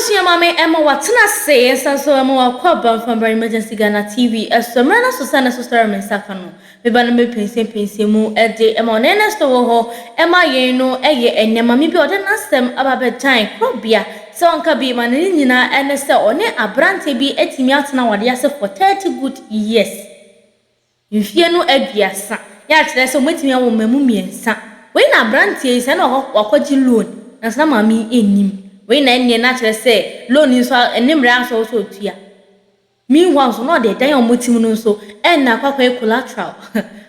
Abusia mame Emma watna say so Emma kwa from emergency Ghana TV esomra Susana Susara mensakano me ba no me pense mu ede Emma onenesto wo ho Emma ye no eye enema mi bi ode nasem ababetan krobia so onka bi ma ne nyina ene se one abrante bi etimi atena wade ase for 30 good years mfie no aduasa ya kire se metimi awo mamu miensa we na abrante se na wakogi loan na sa mami enim we na enye na kire se loan so enimra so otua meanwhile so no dey dan omotim no so na kwakwa collateral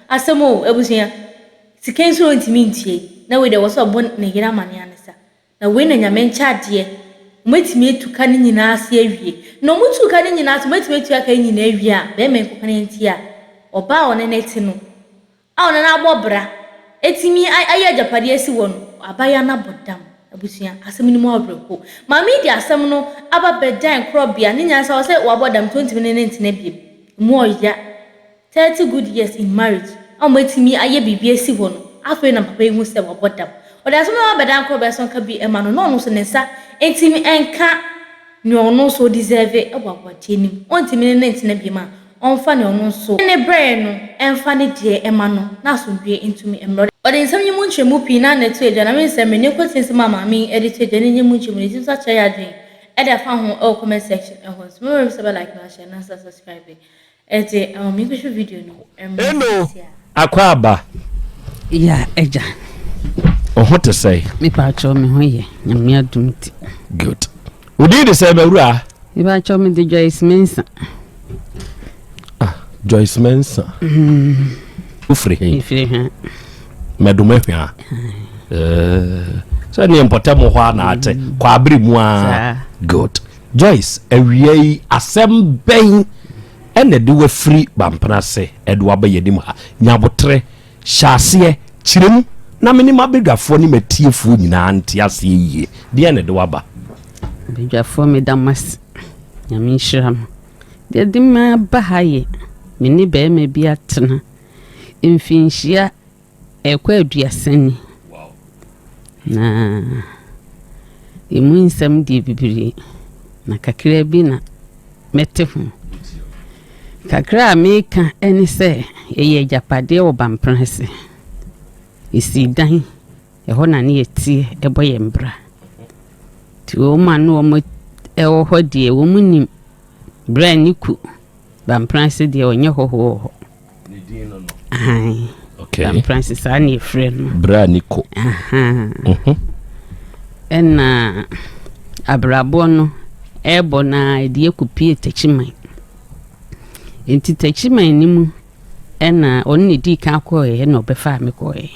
asemo ebusia siken so ntimi ntie na we dey was obon na gira mane anesa na we na nyame nchaade metimi etuka ni nyina ase awie no mutuka ni nyina ase metimi etuka ka nyina awie a be men kokana ntia oba one neti no a one na agbobra etimi aya japade asi wono abaya na bodam abusia asem ni mo abreko mami di asem no aba bedan krobia ni nyansa wo se wabodam 20 minutes na biem mo ya 30 good years in marriage a metimi aye bibia asi wono afa na papa hu se wabodam oda so na bedan krobia so ka bi ema no so nesa etimi enka ni ono so deserve e wabodeni ontimi ne ntina biem onfa ne ono so ne brain no enfa ne de ema no na so dwe intumi emro ode nsam nyimu nchemu pi na netu eja na me nsem ne kwatin sima mami edit eja ne nyimu nchemu ne tinsa cha ya dwen e da fa ho comment section e ho so remember to like na share na subscribe ete mi ko video no hello akwaba ya eja what to say me pa cho me hoye nyame adumti good udi de say bewura me pa cho me de Joyce Mensa Joyce Mensa ufri ha medume hwa so ni importa mo hwa na ate kwa abri mu a good Joyce awie asem ben ene de we free bampana se edo abayedim ha nyabotre hyase kirem na meni mabegafo ni matiefu nyina ante ase yie de ene de waba begafo me damas nyame shiram de dima bahaye meni be me bi atena mfinhia ekwa aduasani wow na emu nsam di bibiri na kakra bi na metehu kakra ameka eni se eye japade obamprase isi dan eho na ne etie eboye mbra ti o ma no mo ewo hodie wo munim bra niku bamprase de onye hoho ni din no ai okay bamprase ani friend bra niku enna abrabo no ebo na edie kupie techiman enti techiman ni mu enna onni di ka ko e na obefa me ko e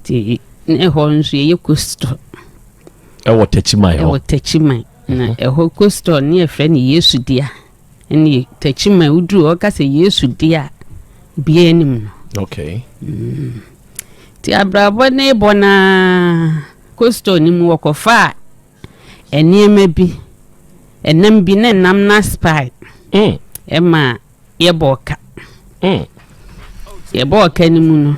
ti ne ho nso ye kosto ewo techiman na eho kosto ni e friend Yesu dia eni techiman udu o ka se Yesu dia bia enim no okay ti abrabo ne bona kosto ni mu wokofa eniema bi enam bi na nam na spy ema yeboka yeboka ni mu no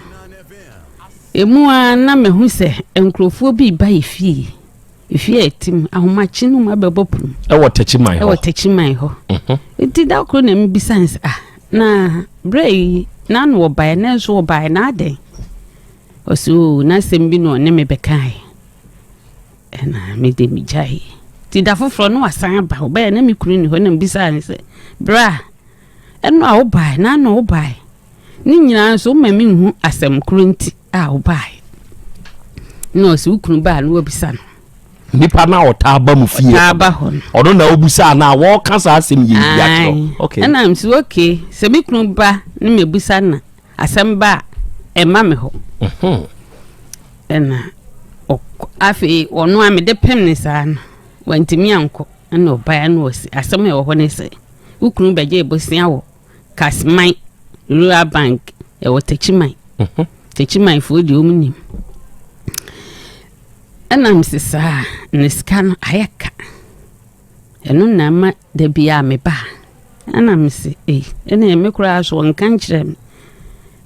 emu a na mehu se enkrofo bi ba ifie etim ahomachi no mabebopum ewo techiman ho enti da kro na mbisanse na brei na no obae na so obae na ade oso na sembi no ne mebekai na me de mi jai ti da foforo no asan ba obae na me kuru ni ho na mbisanse bra eno a obae na no obae ni nyina so mami hu asem kuru nti a obae no so kuru ba no obisa no nipa na otaba mu fie aba hon odo na obusa na wo kasa asem ye biatro okay na am so okay se me kunu ba ni mebusa na asem ba e ma me ho ena afi onu a me de pem ni sa na wantimi anko na oba na osi asem e wo ho ne se ukunu beje ebosia wo kasman rural bank e wo techiman fo di omuni ana msisa niskano ayaka eno na ma de bia me ba ana msi ene emekura so nkan kirem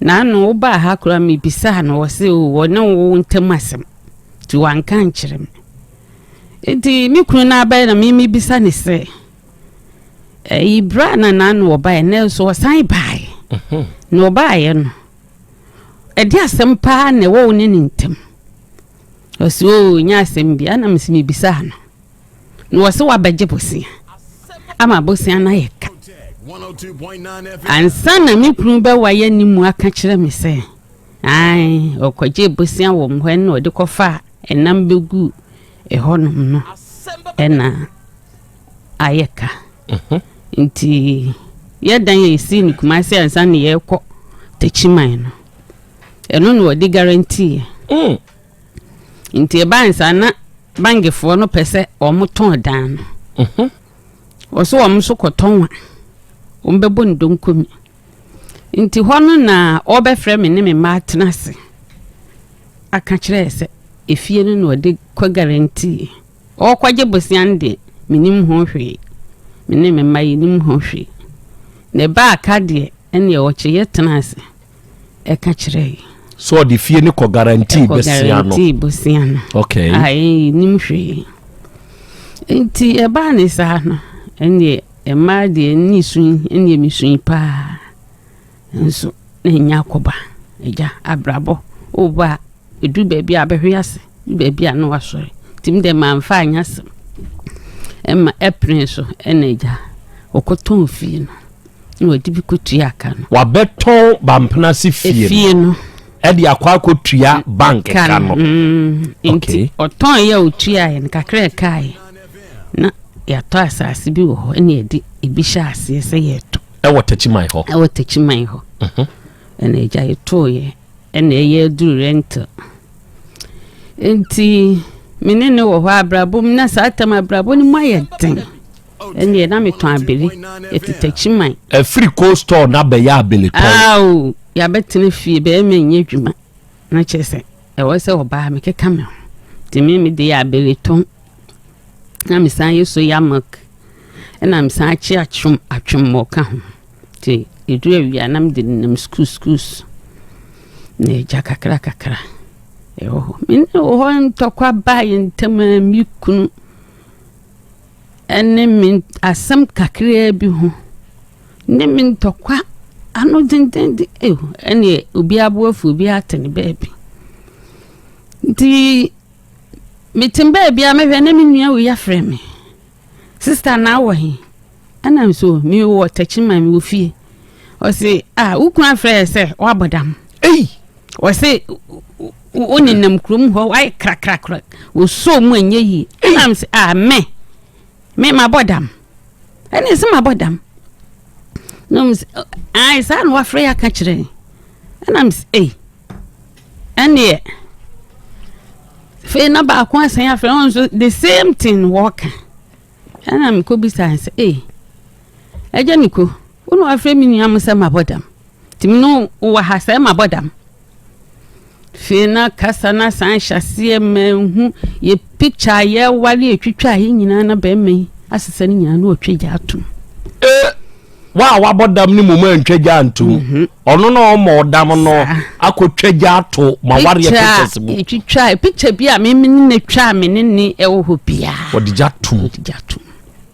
na no ba ha kura me bisa na wo se wo ne wo ntemasem ti wankan kirem Enti mi kunu na abai na mi bisa ne se ibra na no obai na so san bai no obai no edi asem pa na wo ne ntem oso nya asem bia na mi bisa no no wo se wa beje bosia ama bosia na yeka ansa na mi kunu be wa ya nimu aka kire me se ai okwaje bosia wo mhwe na odi kofa enam begu ehonum no ena ayeka nti yedan yesi ni kumase ansa ne yekọ techiman no eno no odi guarantee nti ebansa na bangefo no pese omoton dan no oso omso kotonwa ombebo ndonkomi nti hono na obefre me ne me matnase aka kire se efie no no odi kwa guarantee o kwaje bosiande minim ho hwe mene me mai nim ho hwe ne ba aka de ene o cheye tenase e ka kire so the fie ne ko guarantee bosiano okay ai nim hwe nti e ba ne sa no ene e ma de ni sun ene mi sun pa nso ne nya koba eja abrabo oba edu baabi abehwe ase baabi anu wasori tim de manfa anyase emma eprin so eneja okoton fie no odi bi kotua aka no wa beton bampna si fie no edi akwa kotua bank ka no okay oton ya otua ye nkakre kai na ya to asase bi wo ene edi ebisha ase se yeto e wotachiman ho eneja yeto ye ene ye duru rent enti menene wo ho abrabom na satam abrabo ni mayeten ene na meton abeli etitachiman a free cold store na be ya abeli ton aw ya betene fie be menye dwuma na chese e wo se oba me keka me timi me de ya abeli ton na me san yeso yamak na me san achi atwum mo ka ho ti edu awia na me de nam schools ne jakakra kakra min ho ntokwa baye ntama mi kunu ene min asam kakra bi ho ne min tokwa ano dindindi ene obi aboafu obi atene baabi di mitim baabi a mehwe ne minua wo ya frɛ me sister na wo he ana so mi wo tachima mi wo fie o se ukuna frɛ se wa bodam o se oni nam krum ho ai krakrakrak wo so mu enye yi nam se me mabodam ene se mabodam nam se ai san wa frɛ aka kire nam se ene fe na ba ko asan ya frɛ on so the same thing work nam ko bi san se eje niko wono afrɛ mi ni am se mabodam timi no wo ha se mabodam fina kasana san hyasie manhu ye picture ye wale etwitwa ye nyina na ba me asesa ni nyina no otwegya atum wa bodam ni moma ntwegya antum ono no mo dam no akotwegya ato ma ware pictures bu etwitwa picture bi a me ne twa me ne ewo ho bia odigya atum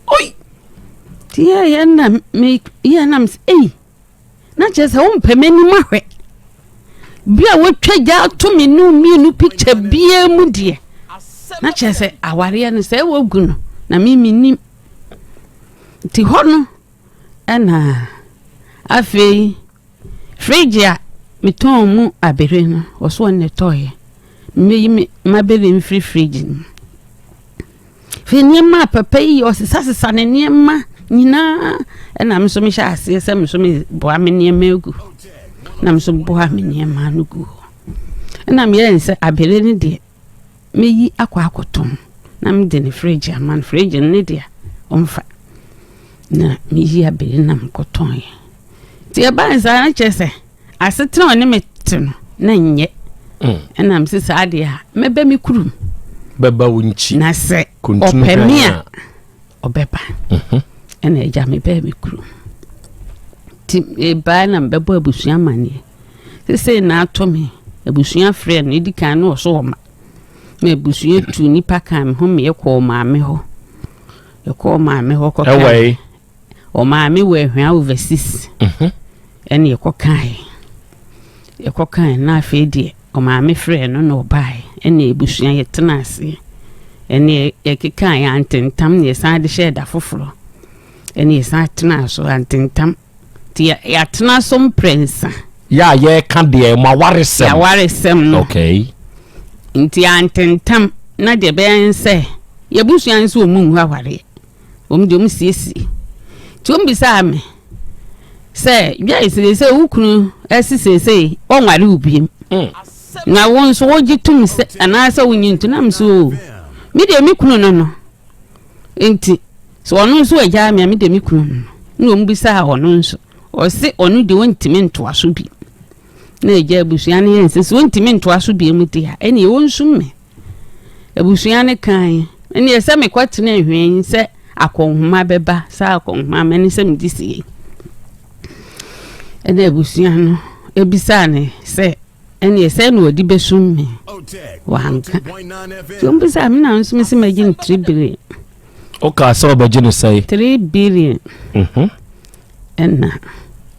oi tie ye na me ye na na chese wo mpemani mahwe bia wo twagya to me no mienu picture bia mu de na chese aware no se wo gu no na mi ti hono ana afei fridge a meton mu abere no wo so ne toye me mabere fridge ni fe niema papa yi o sisa ne niema nyina na me so me sha ase se me so me boa me niema egu na me so boa me niema no gu na me yen se abere ni de meyi akwa akotom na me de ne fridge aman fridge ni de omfa na meyi abere na mkoton ye ti e ban sa na chese asetena oni meteno na nye na me se sa de a mebe me kurum beba wonchi na se opemia obeba ena eja me be me kurum ti e ba na mbebo abusua mane se na ato me abusua frɛ no edikan no so ma me busuye tu nipa kan ho me ekọ maame ho ekọ maame ho kọ away o maame we hwan overseas ene ekọ kan na afi de o maame frɛ no na obai ene ebusua ye tenase ene yekekan ya antentam ne san de hye da foforo ene san tena so antentam ti ya tena so prince ya ye kan de ma waresem ya waresem no okay nti antentam na de ben se yebusua nso omu hwaware de siesie ti bisa me se bia se ukunu asisese onware ubiem na won so wogitum se anasa wonyintu nam so mi de mi kunu no enti so onu nso agya mi de mi kunu no bisa onu nso o se onu de wontimi ntoaso bi na agya abusua ne yense so wontimi ntoaso bi mu de ha ene wonsum me abusua ne kan ene ese me kwatena hwen se akonhuma beba sa akonhuma mani se me disi ene abusua no ebisa ne se ene ese no odi besum me wanka so mbisa me na nso me se magin 3 billion okay so be gene say 3 billion enna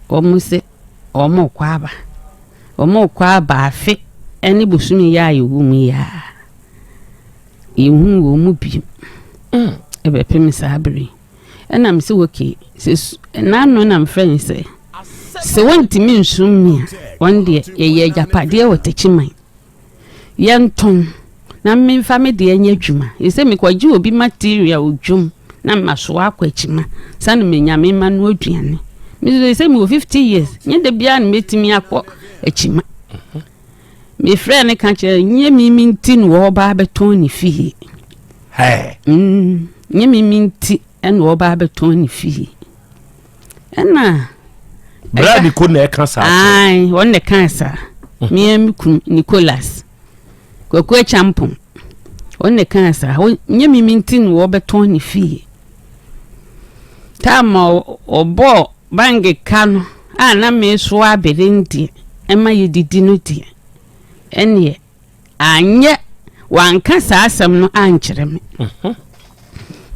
omuse omo kwaba afi ene busumi ya yewu mu ya yewu wo mu bi ebe pem sabri enna me se woke se na no na mfren se wontimi nsumi one day ye japade wo techiman yenton na memfa me de anya dwuma ese me kwaji obi material odwum na maso akwachima sane menya me ma no aduane me se me 50 years nye de bia na metimi akọ achima me friend ne ka che nye mimi nti no wo ba beton ni fie nye mimi nti en wo ba beton ni fie ena brad ko na kansa ai won ne kansa me ku Nicholas kokwe champon onne kansa nye mimi nti no wo beton ni fie tama obo bange kano ana me so aberendi ema yedidi no die ene anye wanka asam no ankyere me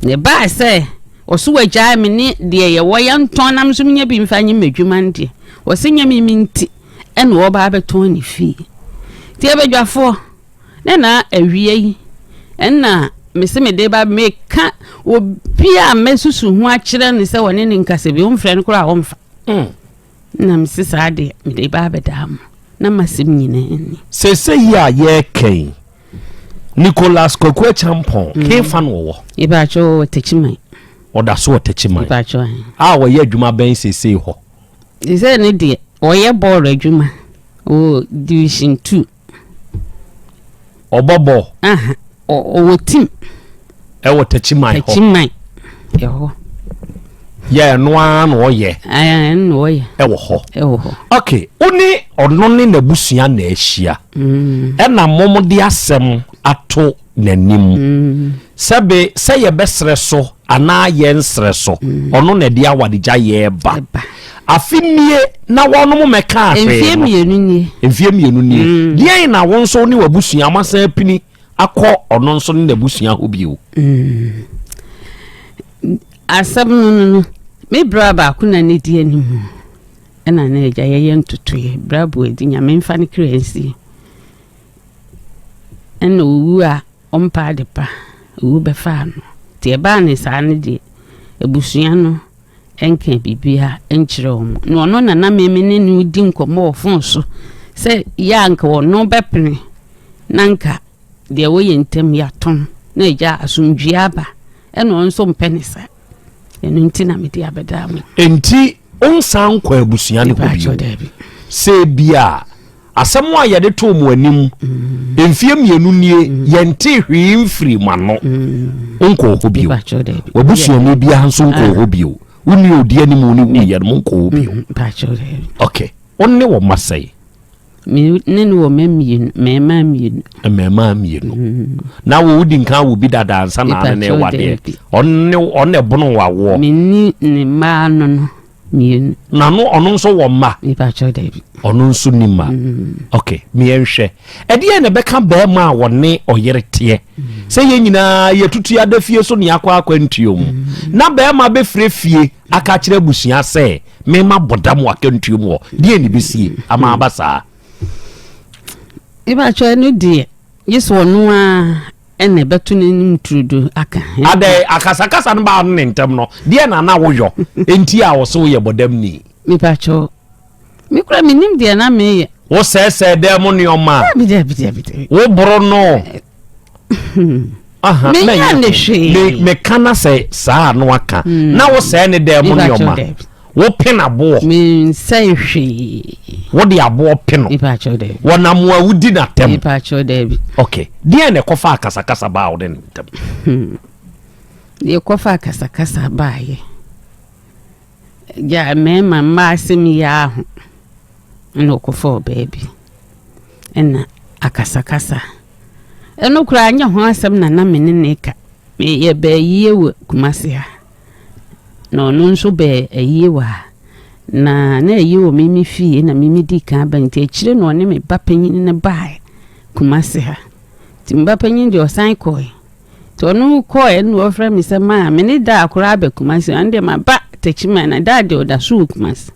ne ba se oso wagya me ne de ye wo yanton nam so nya bi mfa nye madwuma ndi wo se nya mimi nti ene wo ba beton ni fie ti ebedwafo na awie yi enna mese me de ba me ka obi a mesusu hu a kire ne se woni ne nkase bi umfre ne kura womfa na mese sa de me de ba bedam na masim nyina ni se ya ye ken Nicholas kokwe champon ke fan wo e ba cho techiman oda so techiman e ba cho wo ye adwuma ben se ho ise ne de wo ye ball adwuma o division 2 obobo o team e wo techiman yo ye noa no ye no ye e wo ho okay oni ono ne nabusua na ahia e na momode asem ato nanim sebe se ye besre so ana ye nsre so ono na dia wadija ye ba afimie na wono mo meka afi enfie mienu ni die na won so ni wabusua amasa pini akọ ono nso ne nabusua ho bio asam no me braba kuna ne die ni mu ena na eja ye ntutoye brabo edi nyame mfa ne krensi ena owu a ompa de pa owu be fa no te ba ne sa ne die ebusua no enke bibia enkyere omo no no na meme ne ni udi nkomo ofon so se ya nka wono bepene nanka de wo ye ntem ya ton na eja asumdua aba ena onso mpenisa enu nti na me de abedam enti onsan kwa abusua ne ko se bia asem a ye de to mo anim emfie mienu nie yente hwi mfiri mano onko ho bio wabusua ne bia hanso onko ho bio uni odi anim ni wi ye mo onko ho bio okay onne wo masai mi nene wo memien mema mienu na wo udi nkan wo bi dada ansa na ne wade onne bono wawo minni ni ma no mien na no ono nso wo ma me ba cho David ono nso ni ma okay me enhwe ede na beka ba ma a wone oyerete se ye nyina ye tutu ada fie so ne akwa ntuom na ba ma be frefie aka kire busua se me ma bodam wa kantuom wo de ni besie ama abasa e ba cho no die yeso no a ene betu ne mtrudu aka ade akasakasa no ba no ntem no de na woyo enti a wo so ye bodam ni me ba cho me kura me nim de na me ye wo sese de mo ne oma bi wo boro no aha me kana se saa no aka na wo se ne de mo ne oma wo pena bo me say hwe wo de abo peno ipa cho de wo na mo awudi na tem ipa cho de okay de ne kofa akasakasa ba wo den tem de kofa akasakasa ba ye ya me mama sim ya ho no kofa baby ena akasakasa eno kura anya ho asem na me ne ka me ye ba yiye wo kumase ha no nso be ayiwa na ayiwo mimi fie na mimi di kan ba nti akire no ne me ba panyin ne bae kumase ha ti mba panyin de osan koi to no koi no ofra mi se ma me ne da akora ba kumase ande ma ba techima na da de oda su kumase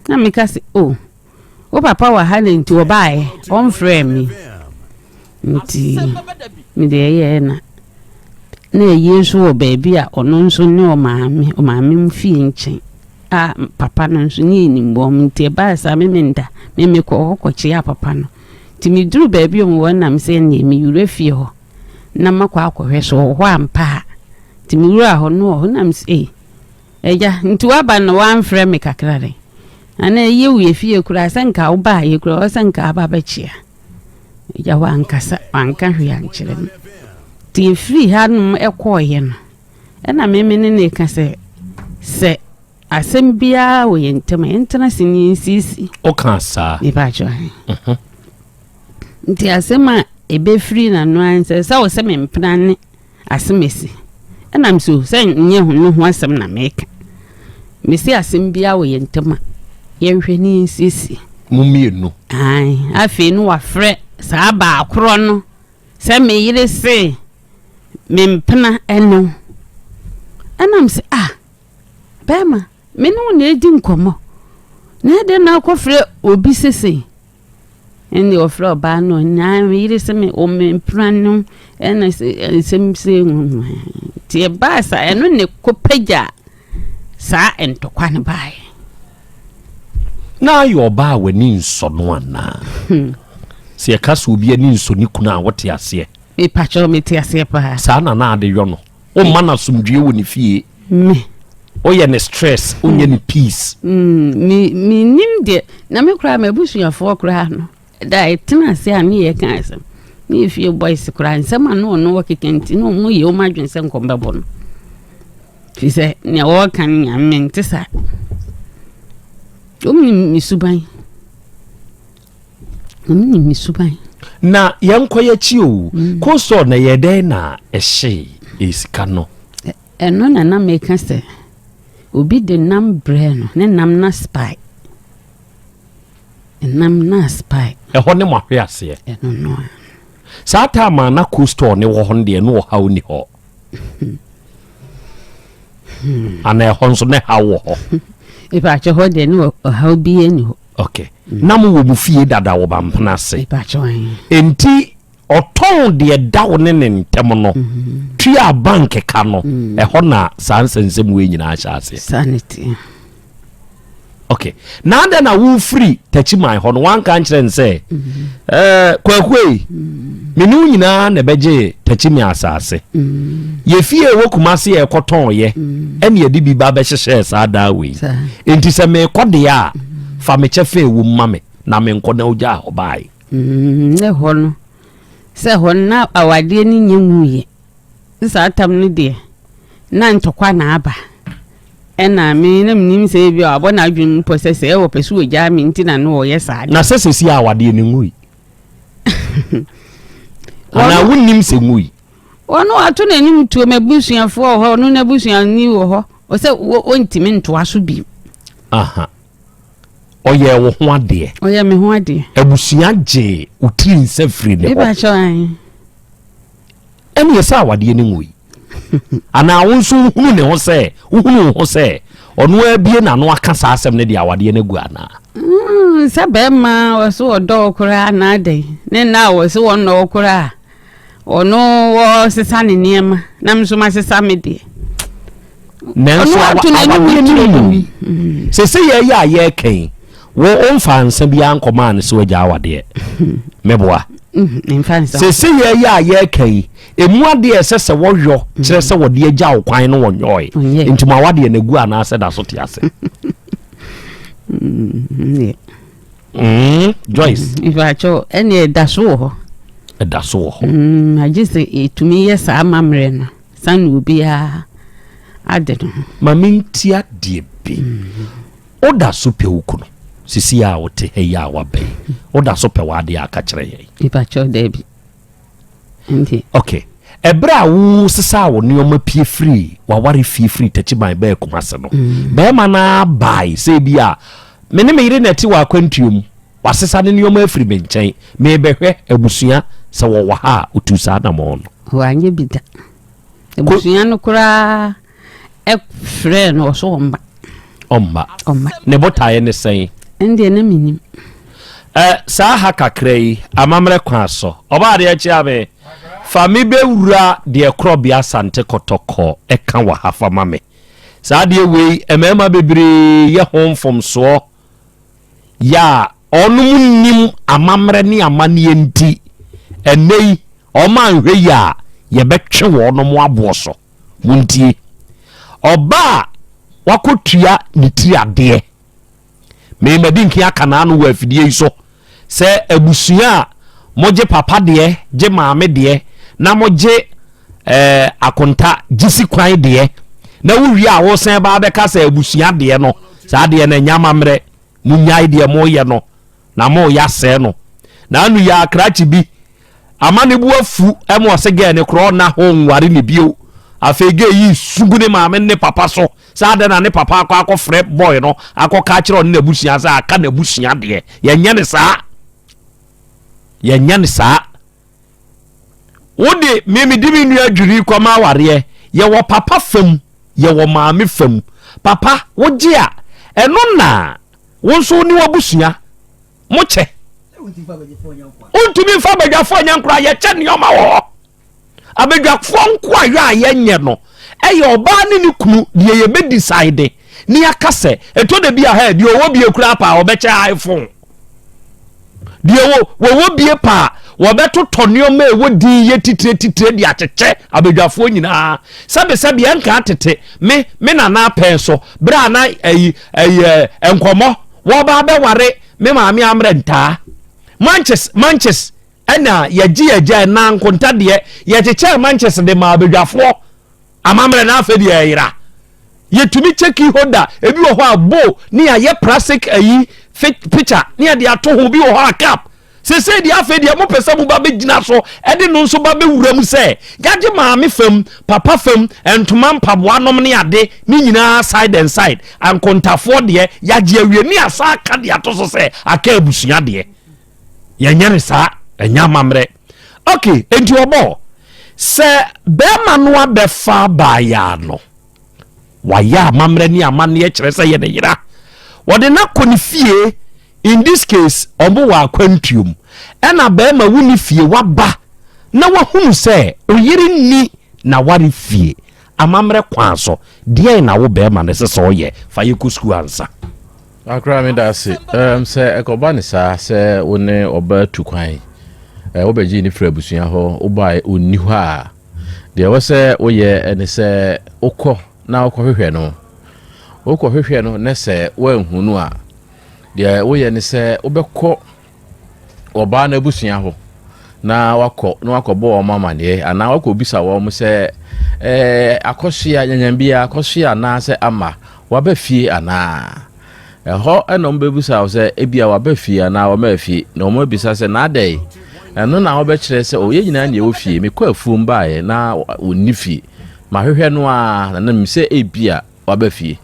na me ka se o papa wa hale nti o bae on frame mi nti mi de ye na yesu o baby a ono nso ne o maame mfie nchen a papa no nso ni mbom nti ba sa me menda me ko kochi a papa no ti mi duru baby o mo na me se ne mi yure fie ho na makwa akohwe so ho ampa ti mi wura ho no ho na me se eja nti wa ba no wan frɛ me kakrare ana ye wie fie kura sanka wo ba ye kura sanka ba ba chia eja wankasa wanka hwe ankyere ti free hanum ekoye no na meme ne ka se asembia wo yentema yentena sini sisi o kan sa ni ba jo nti asema ebe free na no anse sa wo se me mpna ne asemesi na mso se nye hu no ho asem na meka mesi asembia wo yentema yehwe ni sisi mumienu ai afi no wa frɛ sa ba akoro no se me yire se mempena eno anam se bema me no na edi nkomo na de na akofre obi sese eni ofre oba no na yire se me o mempena no ena se tie ba sa eno ne kopeja sa entokwa ne bae na yo ba wani nso no ana se ka so obi ani nso ni kuna wote ase e pacho meti ase pa sa na ade yo no o mana sumdue woni fie me o ye ne stress o nye ne peace mi nim de na me kura mabusuafo kura no da etina se ani ye kan asem ni fie boys kura nsem ano no wakekenti no mu ye o madwense nkombebo no fi se ne wo kan nyame ntisa o mi suban mi suban na yankoye chi o ko so na ye den na ehye esika no eno na make se obi de nam bre no ne nam na spy nam na spy ho ne mahwe ase eno no sa ta ma na ko store ne wo ho de no wo hawo ni ho ana ho nso ne hawo ho e ba che ho de no hawo bi eni ho okay nam wo mu fie dada wo ba mpna se e ba che enti oton de dawo ne ntem no tua bank ka no ho na sansensem we nyina acha ase sanity okay na da na wo free tachi my ho no wan kan kire nse kwakwe menu nyina na beje tachi mi asase ye fie wo kumase ye koton ye ene ye di bi ba be hyehye sa da we enti se me kode ya fa me chefe wo mame na me nkona oja ho bai ne ho no se ho na awade ni nyenwuye sa tam ne de na ntokwa na aba ena me na mnim se bi abo na adwun process e wo pesu oja me ntina no ye sa na sese si awade ni ngui ana wunnim se ngui ono ato na nim tuo mabusuafo ho no na busuan ni wo ho o se o ntimi ntoa so bi aha oye wo ho ade oye me ho ade abusua je utiri nsa free ne ba cho an ene yesa awade ne ngui ana wonso hunu ne ho se hunu ho se ono abie na no aka sa asem ne de awade ne gu ana sa be ma waso odo okura na ade ne na waso wonno okura ono wo sesa ne niema na mso ma sesa me de nenso awade se ya ye kan wo onfa nsa bia nkoma ne se wagya awade meboa se ya kan emu ade esese wohwo kire se wode agya wo kwan no wonyoe ntuma awade ne gu ana se da so te ase Joyce ifacho ene daso ho ajise etumi yesa amamre no sanu obia ade no mamintia die bi oda so pewukuno sisi a wote heya wabe oda so pewade aka kire ye ifacho debi ndi okay ebra wo sisa wo nioma pie free wa ware free tachiban ba kumase no be ma na bai se bia mene me yire neti wa kwantuom wasesa ne nioma free me nchen me behwe abusua se wo wa ha otusa na mo no wanye bida abusua no kura friend no so omba ne botaye ne sen ndi na minim sa ha kakrai amamre kwa so oba de achi abe fami be wura de krobia sante kotoko eka wa hafa mame sa de we emema bebre ye homfom so ya onum nim amamre ni amane enti enei o man hwe ya ye betwe wo no mo abo so muntie oba wakotua ni tiri ade me madinki aka na no wa afidie iso se abusua moje papa de je maame de na moje akonta gisi kwan de na wuwi a wo sen ba be ka se abusua de no sa de na nyama mre munyai de mo ye no na mo ya se no na anu ya krachi bi amane bu afu e mo se ge ne kro na ho nware ne bio afege yi sugune maame ne papa so sa de na ne papa akọ frɛ boy no akọ ka kire on na abusua sa aka na abusua de ye nyane sa wode mimi dimi nu adwiri kwama ware ye wo papa fam ye wo maame fam papa woje a eno na wonso ni wabusua mo che untumi fa badwafo nyankura ye che ne oma wo abadwafo nko ayo ye nye no eye oba ne kunu de ye be decide ni akase eto de bia ha de owo bie kura pa obeche iPhone de wo bie pa wo beto tonnioma e wodi ye titire de acheche abadwafo nyina sabe enka atete me na na penso bra na enkomo wo ba be ware me maame amre ntaa manches ana yaji na nkonta de ye cheche manches de ma abadwafo amamre na afedi ayira yetumi cheki hoda ebi wo ho abo ni aye plastic ayi picture ni ade ato ho bi wo ho cap se di afedi mo pesa mu ba be gina so ede no nso ba be wuram se gaje maame fam papa fam entoma mpaboa nom ne ade ni nyina side and side ankontafo de yaje awie ni asa aka de ato so se aka abusua de ye nyane sa enya mamre okay enti obo se be manu abefa ba ya no waya mamre ni amane e kire se ye ne yira wode na konifie in this case ombo wa kwantuom ena be ma wuni fie waba na wahunu se oyiri ni na wari fie amamre kwan so de na wo be ma ne se oye fa ye kusku ansa akra me da se se ekoba ni sa se woni oba tukwan obeji ni frabusua ho oba onni ho a de wo se oye ene se okọ na okọ hwehwe no ne se wanhunu a de woye ne se obekọ oba na abusua ho na wakọ bo mama ne ana wakọ bisa wo mo se akosia nyanyambia akosia na se ama waba fie ana ho eno mbebusa wo se ebia waba fie ana wo ma fie na wo bisa se na dai eno na wo be kire se o ye nyina ne wo fie me kwa afuom baaye na onni fie ma hwehwe no a na me se ebia waba fie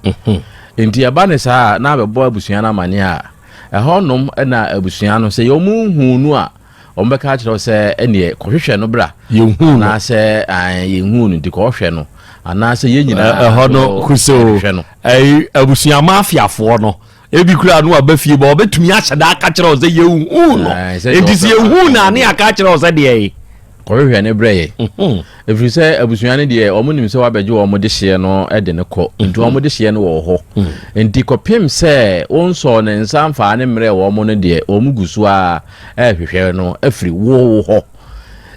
enti aba ne saa na abebo abusua na mane a ɛhɔnom na abusua no sɛ yomu hunu a ombeka kyerɛ sɛ ɛne kɔhwehwɛ no bra yehu na sɛ yehu no nti kɔhwɛ no ana sɛ yenyina ɛhɔ no kuso abusua mafiafoɔ no ebi kura no abafie ba obetumi ahyɛ da aka kyerɛ sɛ yehu no enti sɛ yehu na ne aka kyerɛ sɛ de kɔhwehwɛ ne brɛ ɛfiri sɛ abusua no deɛ ɔmo nim sɛ wabɛgye ɔmo de hyeɛ no ɛde ne kɔ nti ɔmo de hyeɛ no wɔ hɔ nti kɔpem sɛ wonsɔ ne nsa mfa ne mmerɛ wɔ ɔmo no deɛ ɔmo gu so a ɛhwehwɛ no afiri wo hɔ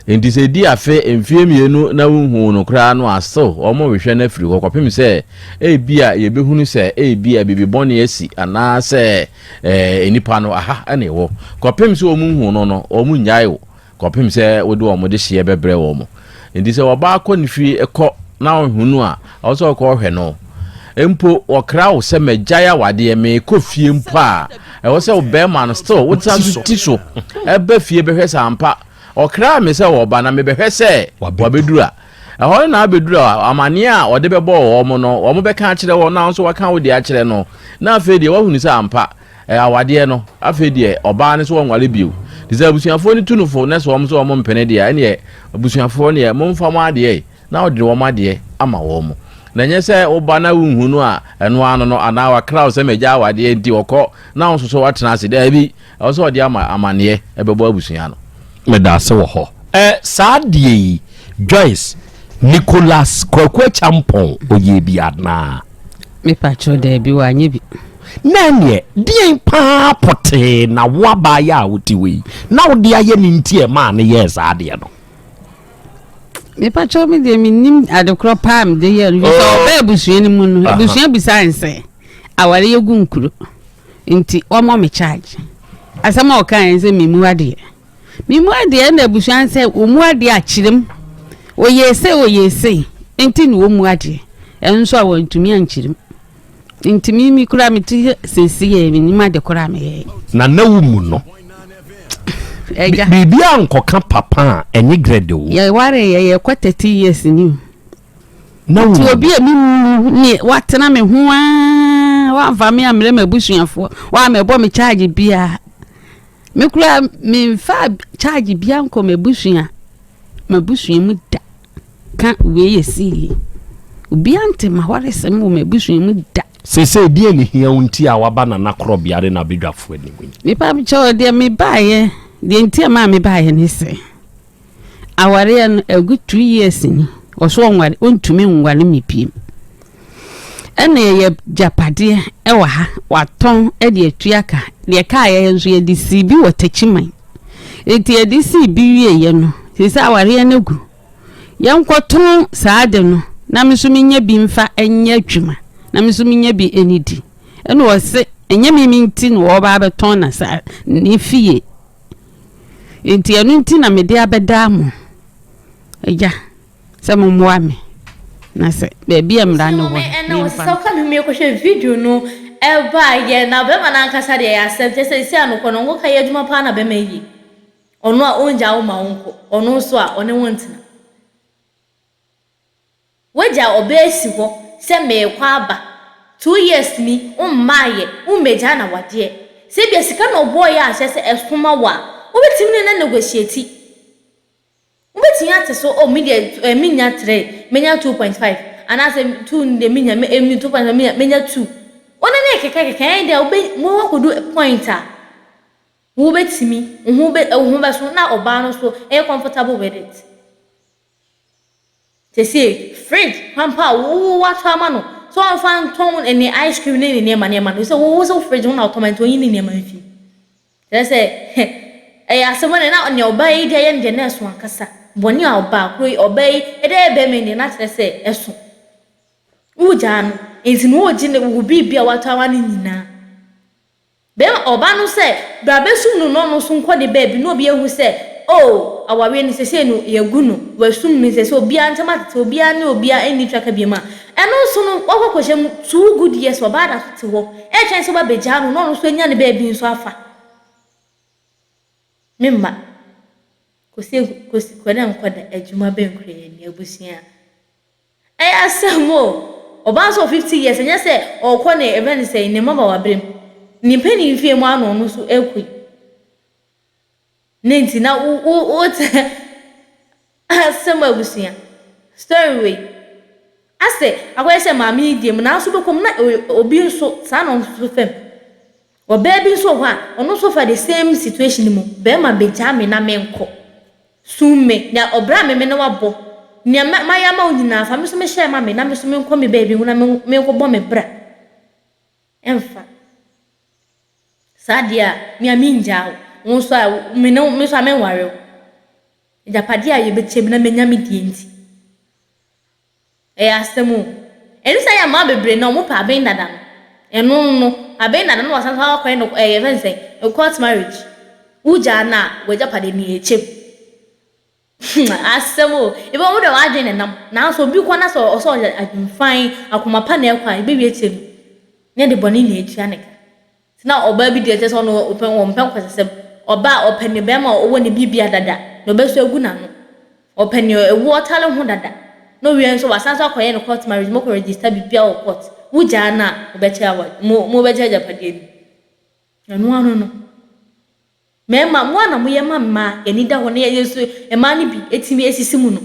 nti sɛ di afe mfie mienu na wonhu no kra no aso ɔmo hwehwɛ no afiri hɔ kɔpem sɛ ebia yɛbɛhunu sɛ ebia bibibɔne asi anaa sɛ enipa no aha ɛne wɔ kɔpem sɛ ɔmo hu no no ɔmo nyae wo kɔpem sɛ wode ɔmo de hyeɛ bɛbrɛ wɔ mo nti sɛ wɔba akɔ ne fie ɛkɔ na ɔhunu a ɔsɛ ɔkɔ hwɛ no empo ɔkra wo sɛ magyae awadeɛ me kɔ fie mpo a ɛwɔ sɛ wo bɛrima no still wotsa so ti so ɛba fie bɛhwɛ sɛ ampa ɔkra me sɛ wɔba na mebɛhwɛ sɛ wabɛdura ɛhɔ na abɛdura amane a ɔde bɛbɔ wɔ mo no ɔmo bɛka akyerɛ wɔ na nso waka wo de akyerɛ no na afei deɛ wahunu sɛ ampa awadeɛ no afei deɛ ɔbaa ne so wɔnwale bio disa abusuafoɔ ni tunufo na so ɔmo so ɔmo mpene deɛ ɛne abusuafoɔ ne momfa mo adeɛ na ɔde wɔn adeɛ ama wɔn mo na nyɛ sɛ ɔba na wunhu no a ɛno ano no ana wa crowd sɛ megya awadeɛ nti ɔkɔ na nso so watena ase da bi ɔso ɔde ama amaneɛ ɛbɛbɔ abusua no meda se wɔ hɔ saa deɛ Joyce Nicholas Kwakwa Champon oye bi adna me pacho de bi wa nye bi nanye dien pa pote na waba ya wotiwe na wode aye ne ntie ma ne yes ade no me pacho me de minim adekro pam de ye no so ba abusua ni mu no abusua bi science aware yegu nkuro nti omo me charge asama o kan se mimu ade na abusua se omu ade a kyirem oyese nti ni omu ade enso a wantumi ankyirem nti mi kura mi ti sesi ye mi ma de kura me na nawu mu no bibia ankoka papa enye grade wo ye ware ye kwa 30 years ni nawu ti obi e mi ni watena me ho a wa mfa me amre mabusuafo wa me bo me charge bia me kura me fa charge bia nko mabusua mu da ka we ye si obi ante ma ware se me mabusua mu da sese die ne hia unti a waba na nakro biare na bedwafo ani gun me pa bi cho de me baaye de ntia ma me baaye ne se aware an a good 2 years ni oso onware ontumi nware me piem ene ye japade e wa ha waton e de atuaka de ka ye nso ye de sibi wotachiman enti ye de sibi wie ye no sese aware na gu yankoton saade no na mesumi nya bi mfa enya adwuma na mesumi nya bi enidi eno wo se enya mimi nti no wo ba beton na sa ni fie enti enu nti na me de abeda mo eja se mo moame na se baby amra no wo na so ka me ko hwe video no e ba ye na be ma na nkasa de ya accept se si anoko no wo ka ye adwuma pa na be ma yi ono a onja wo ma wonko ono so a one wontina waja obesi ho se me kwa aba 2 years ni ummaye umeja na wade se bia sika no boy ya ahye se esoma wa obetimi na negotiate obetimi ate so o media minya 3 menya 2.5 ana se 2 de minya 2.5 menya 2 ona ne keka de obe mo wakodu point a wo betimi wo be so na oba no so e comfortable with it te see fridge pampa wo watwa ma no so on fan ton any ice cream ni nema no so wo so fridge ho na automatic yin ni nema fi te say asemone na on oba yi de ye nje na so ankasa boni a oba kro oba yi e de be me ni na te say eso uja no enti no oji ne wo bibia watwa ma ni nyina be oba no say bra be sum no so nko de baby no obi ehu say oh awawe ni sese no yagunu wasum mi sese obi antama tete obi ani obi ani twaka bi ma eno so no wakokoshem 2 good years wa bada tete ho e twen so ba beja no so nya ne ba bi nso afa memma kosi kwada nkoda adwuma benkure ni abusia asamo oba so 50 years enya say okọ na even say ne mama wa brem ni pani fie mu ano no so ekui nenti na o asema busia story way ase akwa say mama die mu na so bekom na obi nso sa no so fem oba bi nso ho a ono so for the same situation mu be ma beja me na menko sume na obra me na wabo nya maya ma onyina fa me so me share ma me na me so me nko me baby hu na me nko bo me bra emfa sadia mi aminja wo so a me no me so a me ware japade a ye bechem na menya me die nti asemu eni say am bebre na mo pa ben dada eno no aben dada no wasan fa akwa no even say court marriage uja na we japade ni echem asemu ibo mo de wa dwen nam na so bi kwa na so so adwumfan akoma pa na ekwa be wi echem ne de boni na etua ne ka na oba bi de so no open wo mpen kwasesem oba open ne be ma owo ne bibia dada no be so egu na no open ewu otale ho dada no wi enso wasanso akoye no court marriage mo ko register bibia o court wuja na obeche awa mo beche japade ni anu anu no mema mwana mo ye mama enida ho ne yesu e ma ni bi etimi esisi mu no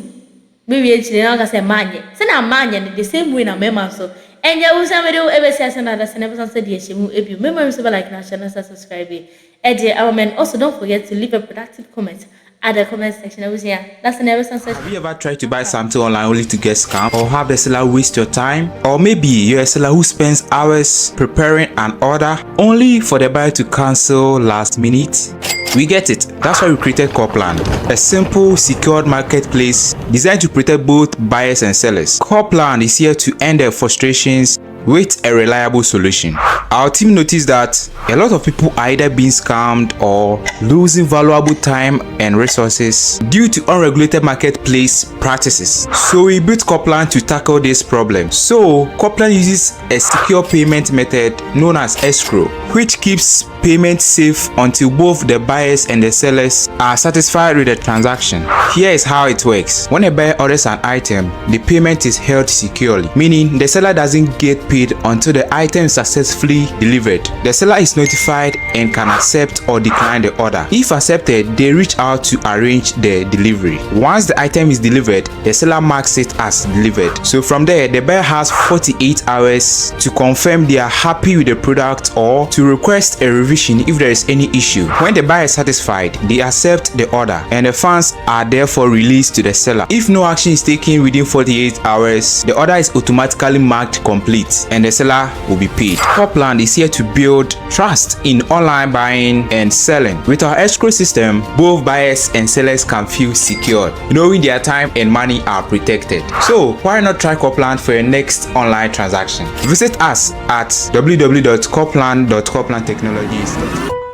me wi echire na ka se manye se na manye ne the same way na mema so enja usa me do ebesi asena da se ne person said ye shemu ebi mema so like na channel subscribe eje our men also don't forget to leave a productive comment at the comment section. That's an ever sunset. Have you ever tried to buy something online only to get scammed, or have the seller waste your time? Or maybe you're a seller who spends hours preparing an order only for the buyer to cancel last minute? We get it. That's why we created Copland, a simple, secured marketplace designed to protect both buyers and sellers. Copland is here to end their frustrations with a reliable solution. Our team noticed that a lot of people are either being scammed or losing valuable time and resources due to unregulated marketplace practices. So we built Copland to tackle this problem. So Copland uses a secure payment method known as escrow, which keeps payment safe until both the buyers and the sellers are satisfied with the transaction. Here is how it works. When a buyer orders an item, the payment is held securely, meaning the seller doesn't get paid until the item is successfully delivered. The seller is notified and can accept or decline the order. If accepted, they reach out to arrange the delivery. Once the item is delivered, the seller marks it as delivered. So from there, the buyer has 48 hours to confirm they are happy with the product or to request a revision if there is any issue. When the buyer is satisfied, they accept the order and the funds are therefore released to the seller. If no action is taken within 48 hours, the order is automatically marked complete and the seller will be paid. Copland is here to build trust in online buying and selling. With our escrow system, both buyers and sellers can feel secure, knowing their time and money are protected. So why not try Copland for your next online transaction? Visit us at www.copland.coplandtechnologies.com.